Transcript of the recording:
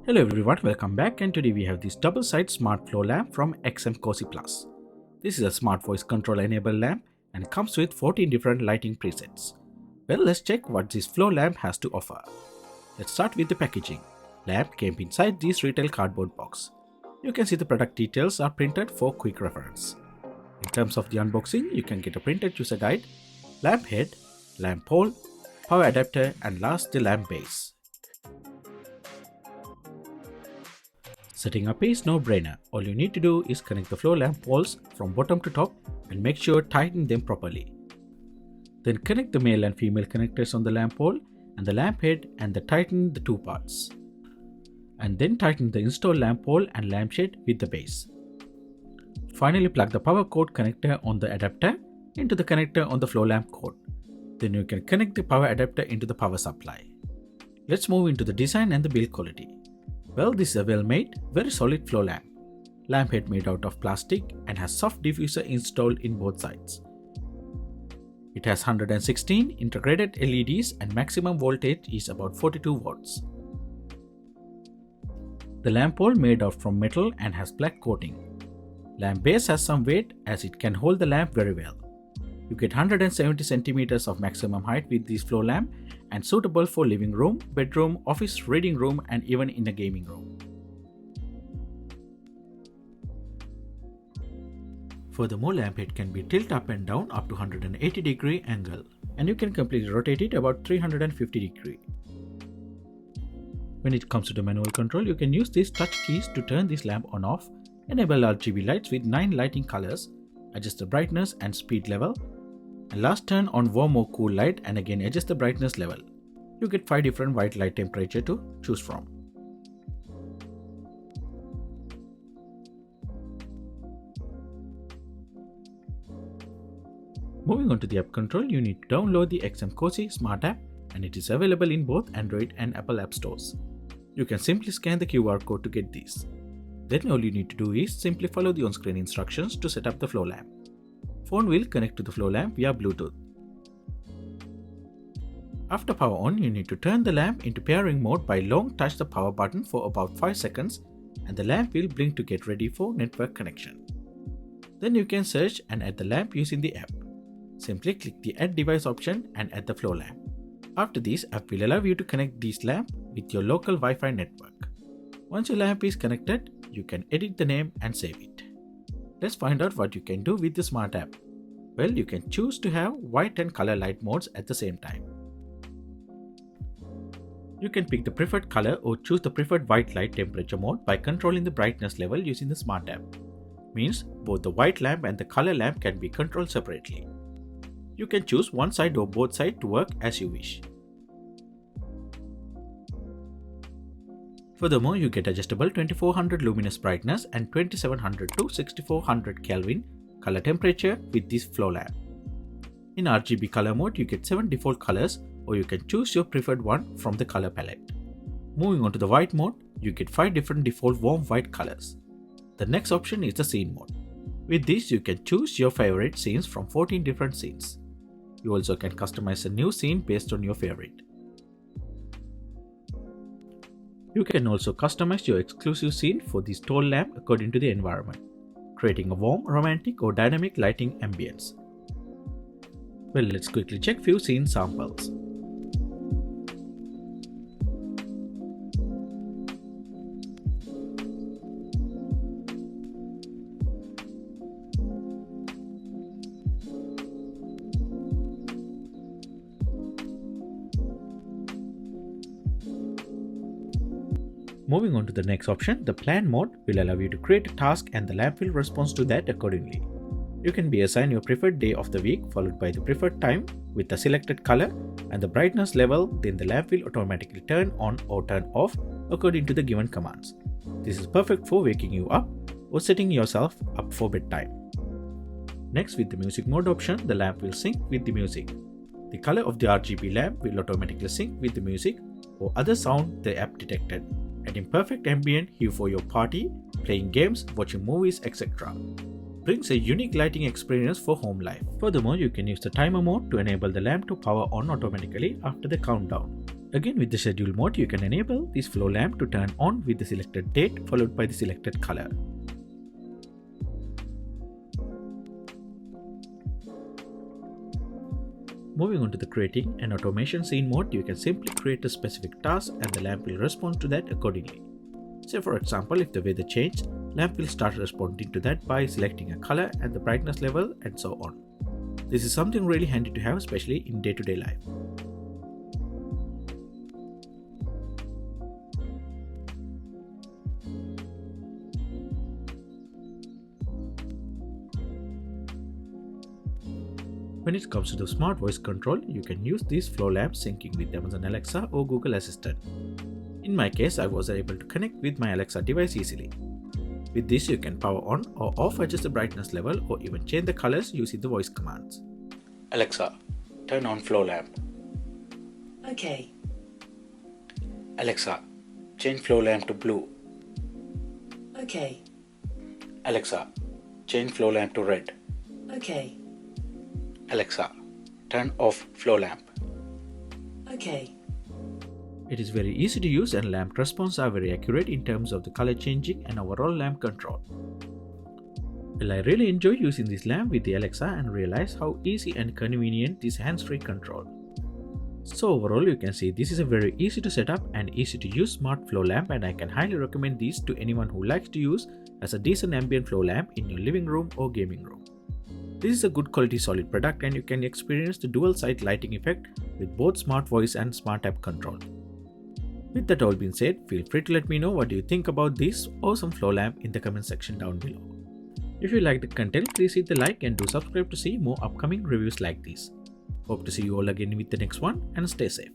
Hello everyone, welcome back, and today we have this double-side smart floor lamp from XMcosy Plus. This is a smart voice control enabled lamp and comes with 14 different lighting presets. Well, let's check what this floor lamp has to offer. Let's start with the packaging. Lamp came inside this retail cardboard box. You can see the product details are printed for quick reference. In terms of the unboxing, you can get a printed user guide, lamp head, lamp pole, power adapter, and last the lamp base. Setting up is no-brainer. All you need to do is connect the floor lamp poles from bottom to top and make sure tighten them properly. Then connect the male and female connectors on the lamp pole and the lamp head and tighten the two parts. And then tighten the installed lamp pole and lampshade with the base. Finally, plug the power cord connector on the adapter into the connector on the floor lamp cord. Then you can connect the power adapter into the power supply. Let's move into the design and the build quality. Well, this is a well-made, very solid floor lamp. Lamp head made out of plastic and has soft diffuser installed in both sides. It has 116 integrated LEDs and maximum voltage is about 42 volts. The lamp pole made out from metal and has black coating. Lamp base has some weight as it can hold the lamp very well. You get 170 centimeters of maximum height with this floor lamp and suitable for living room, bedroom, office, reading room, and even in a gaming room. Furthermore, lamp head can be tilted up and down up to 180-degree angle, and you can completely rotate it about 350-degree. When it comes to the manual control, you can use these touch keys to turn this lamp on off, enable RGB lights with 9 lighting colors, adjust the brightness and speed level, and last turn on warm or cool light and again adjust the brightness level. You get 5 different white light temperature to choose from. Moving on to the app control, you need to download the XMcosy Smart app and it is available in both Android and Apple app stores. You can simply scan the QR code to get these. Then all you need to do is simply follow the on-screen instructions to set up the floor lamp. Phone will connect to the floor lamp via Bluetooth. After power on, you need to turn the lamp into pairing mode by long touch the power button for about 5 seconds and the lamp will blink to get ready for network connection. Then you can search and add the lamp using the app. Simply click the add device option and add the floor lamp. After this, app will allow you to connect this lamp with your local Wi-Fi network. Once your lamp is connected, you can edit the name and save it. Let's find out what you can do with the Smart app. Well, you can choose to have white and color light modes at the same time. You can pick the preferred color or choose the preferred white light temperature mode by controlling the brightness level using the Smart app. Means both the white lamp and the color lamp can be controlled separately. You can choose one side or both sides to work as you wish. Furthermore, you get adjustable 2400 luminous brightness and 2700 to 6400 Kelvin color temperature with this floor lamp. In RGB color mode, you get 7 default colors or you can choose your preferred one from the color palette. Moving on to the white mode, you get 5 different default warm white colors. The next option is the scene mode. With this, you can choose your favorite scenes from 14 different scenes. You also can customize a new scene based on your favorite. You can also customize your exclusive scene for this tall lamp according to the environment, creating a warm, romantic or dynamic lighting ambience. Well, let's quickly check few scene samples. Moving on to the next option, the plan mode will allow you to create a task and the lamp will respond to that accordingly. You can be assigned your preferred day of the week followed by the preferred time with the selected color and the brightness level, then the lamp will automatically turn on or turn off according to the given commands. This is perfect for waking you up or setting yourself up for bedtime. Next, with the music mode option, the lamp will sync with the music. The color of the RGB lamp will automatically sync with the music or other sound the app detected, adding perfect ambient hue for your party, playing games, watching movies, etc. Brings a unique lighting experience for home life. Furthermore, you can use the timer mode to enable the lamp to power on automatically after the countdown. Again, with the schedule mode, you can enable this flow lamp to turn on with the selected date followed by the selected color. Moving on to the creating an automation scene mode, you can simply create a specific task and the lamp will respond to that accordingly. Say for example, if the weather changed, lamp will start responding to that by selecting a color and the brightness level and so on. This is something really handy to have, especially in day-to-day life. When it comes to the smart voice control, you can use these flow lamps syncing with Amazon Alexa or Google Assistant. In my case, I was able to connect with my Alexa device easily. With this, you can power on or off, adjust the brightness level, or even change the colors using the voice commands. Alexa, turn on flow lamp. Okay. Alexa, change flow lamp to blue. Okay. Alexa, change flow lamp to red. Okay. Alexa, turn off flow lamp. Okay. It is very easy to use and lamp responses are very accurate in terms of the color changing and overall lamp control. Well, I really enjoy using this lamp with the Alexa and realize how easy and convenient this hands-free control. So overall, you can see this is a very easy to set up and easy to use smart flow lamp, and I can highly recommend this to anyone who likes to use as a decent ambient flow lamp in your living room or gaming room. This is a good quality solid product and you can experience the dual side lighting effect with both smart voice and smart app control. With that all being said, feel free to let me know what do you think about this awesome flow lamp in the comment section down below. If you like the content, please hit the like and do subscribe to see more upcoming reviews like this. Hope to see you all again with the next one, and stay safe.